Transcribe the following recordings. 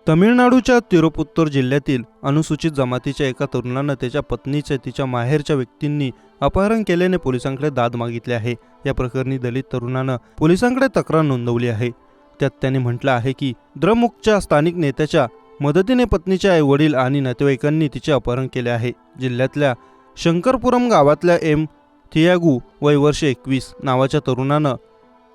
तमिळनाडूच्या तिरुपत्तूर जिल्ह्यातील अनुसूचित जमातीच्या एका तरुणानं त्याच्या पत्नीचे तिच्या माहेरच्या व्यक्तींनी अपहरण केल्याने पोलिसांकडे दाद मागितली आहे। या प्रकरणी दलित तरुणानं पोलिसांकडे तक्रार नोंदवली आहे। त्यात त्याने म्हटलं आहे की द्रमुकच्या स्थानिक नेत्याच्या मदतीने पत्नीचे आई वडील आणि नातेवाईकांनी तिचे अपहरण केले आहे। जिल्ह्यातल्या शंकरपुरम गावातल्या एम थियागू वय वर्ष 21 नावाच्या तरुणानं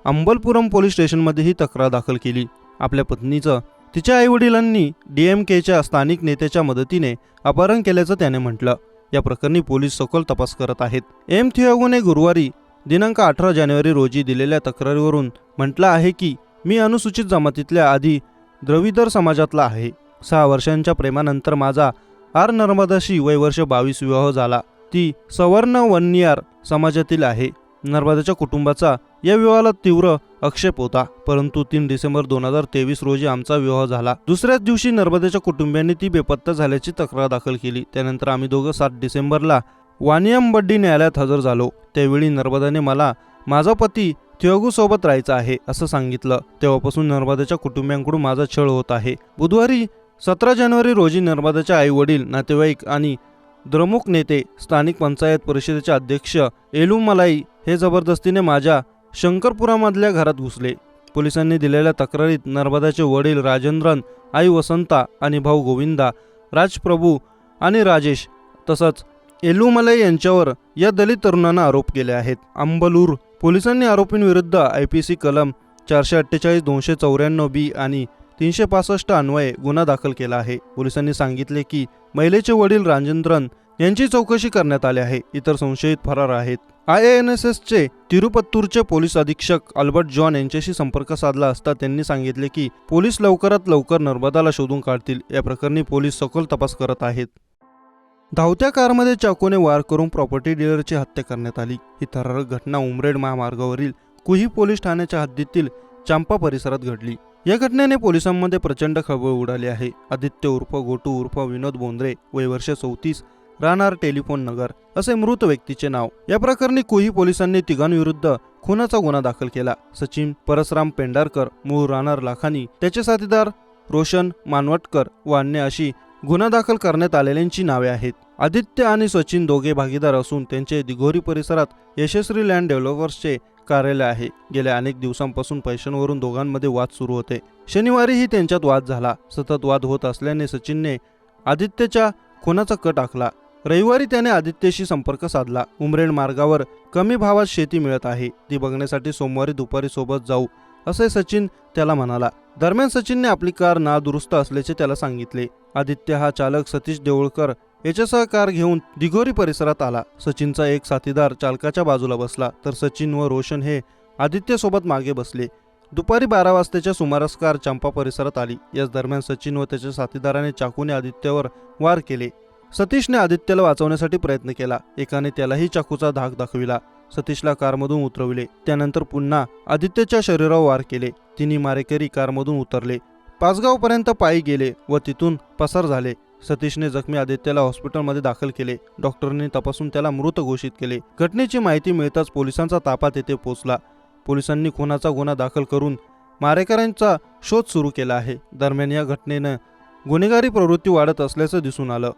अंबलपुरम पोलीस स्टेशनमध्ये ही तक्रार दाखल केली। आपल्या पत्नीचं तिच्या आईवडिलांनी DMKच्या स्थानिक नेत्याच्या मदतीने अपहरण केल्याचं त्याने म्हटलं। या प्रकरणी पोलीस सखोल तपास करत आहेत। एम थियागूने गुरुवारी दिनांक 18 जानेवारी रोजी दिलेल्या तक्रारीवरून म्हटलं आहे की मी अनुसूचित जमातीतल्या आधी द्रविडर समाजातला आहे। 6 वर्षांच्या प्रेमानंतर माझा आर नर्मदाशी वय वर्ष 22 विवाह झाला। ती सवर्ण वन्नियार समाजातील आहे। नर्मदाच्या कुटुंबाचा या विवाहाला तीव्र आक्षेप होता, परंतु 3 डिसेंबर 2023 रोजी आमचा विवाह झाला। दुसऱ्याच दिवशी नर्मदाच्या कुटुंबियांनी ती बेपत्ता झाल्याची तक्रार दाखल केली। त्यानंतर आम्ही दोघं 7 डिसेंबरला वानियमबड्डी न्यायालयात हजर झालो। त्यावेळी नर्मदाने मला माझा पती थियागू सोबत राहायचं आहे असं सांगितलं। तेव्हापासून नर्मदाच्या कुटुंबियांकडून माझा छळ होत आहे। बुधवारी 17 जानेवारी रोजी नर्मदाच्या आई वडील, नातेवाईक आणि द्रमुक नेते, स्थानिक पंचायत परिषदेचे अध्यक्ष एलुमलाई हे जबरदस्तीने माझ्या शंकरपुरामधल्या घरात घुसले। पोलिसांनी दिलेल्या तक्रारीत नर्मदाचे वडील राजेंद्रन, आई वसंता आणि भाऊ गोविंदा, राजप्रभू आणि राजेश तसंच एलुमलाई यांच्यावर या दलित तरुणांना आरोप केले आहेत। अंबलूर पोलिसांनी आरोपींविरुद्ध IPC कलम 448, 294 B आणि 365 अन्वये गुन्हा दाखल केला आहे। पोलिसांनी सांगितले की महिलेचे वडील राजेंद्रन यांची चौकशी करण्यात आली आहे। इतर संशयित फरार आहेत। IANSSचे तिरुपत्तूरचे पोलीस अधीक्षक अल्बर्ट जॉन यांच्याशी संपर्क साधला असता त्यांनी सांगितले की पोलीस लवकरात लवकर नर्मदाला शोधून काढतील। या प्रकरणी पोलीस सखोल तपास करत आहेत। धावत्या कारमध्ये चाकूने वार करून प्रॉपर्टी डीलरची हत्या करण्यात आली। ही थरारक घटना उमरेड महामार्गावरील कुही पोलीस ठाण्याच्या हद्दीतील चांपा परिसरात घडली। या घटनेने पोलिसांमध्ये प्रचंड खळबळ उडाली आहे। आदित्य उर्फ गोटू उर्फ विनोद बोंद्रे वय वर्ष 34 राहणार टेलिफोन नगर असे मृत व्यक्तीचे नाव। या प्रकरणी कुही पोलिसांनी तिघांविरुद्ध खुनाचा गुन्हा दाखल केला। सचिन परसराम पेंढारकर मूळ राहणार लाखानी, त्याचे साथीदार रोशन मानवटकर व अन्य अशी गुन्हा दाखल करण्यात आलेल्यांची नावे आहेत। आदित्य आणि सचिन दोघे भागीदार असून त्यांचे दिघोरी परिसरात यशस्वी लँड डेव्हलपर्सचे कार्यालय आहे। गेल्या अनेक दिवसांपासून पैशांवरून दोघांमध्ये वाद सुरू होते। शनिवारीही त्यांच्यात वाद झाला। सतत वाद होत असल्याने सचिनने आदित्यच्या खुनाचा कट आखला। रविवारी त्याने आदित्यशी संपर्क साधला। उमरेड मार्गावर कमी भावात शेती मिळत आहे, ती बघण्यासाठी सोमवारी दुपारी सोबत जाऊ असे सचिन त्याला म्हणाला। दरम्यान सचिनने आपली कार नादुरुस्त असल्याचे त्याला सांगितले। आदित्य हा चालक सतीश देऊळकर याच्यासह कार घेऊन दिघोरी परिसरात आला। सचिनचा एक साथीदार चालकाच्या बाजूला बसला तर सचिन व रोशन हे आदित्य सोबत मागे बसले। दुपारी 12 वाजताच्या सुमारास कार चांपा परिसरात आली। याच दरम्यान सचिन व त्याच्या साथीदाराने चाकूने आदित्यवर वार केले। सतीशने आदित्यला वाचवण्यासाठी प्रयत्न केला। एकाने त्यालाही चाकूचा धाक दाखविला। सतीशला कारमधून उतरविले। त्यानंतर पुन्हा आदित्यच्या शरीरावर वार केले। तिन्ही मारेकरी कारमधून उतरले, पाचगावपर्यंत पायी गेले व तिथून पसार झाले। सतीशने जखमी आदित्यला हॉस्पिटलमध्ये दाखल केले। डॉक्टरांनी तपासून त्याला मृत घोषित केले। घटनेची माहिती मिळताच पोलिसांचा ताफा तेथे पोहोचला। पोलिसांनी खुनाचा गुन्हा दाखल करून मारेकऱ्यांचा शोध सुरू केला आहे। दरम्यान या घटनेनं गुन्हेगारी प्रवृत्ती वाढत असल्याचं दिसून आलं।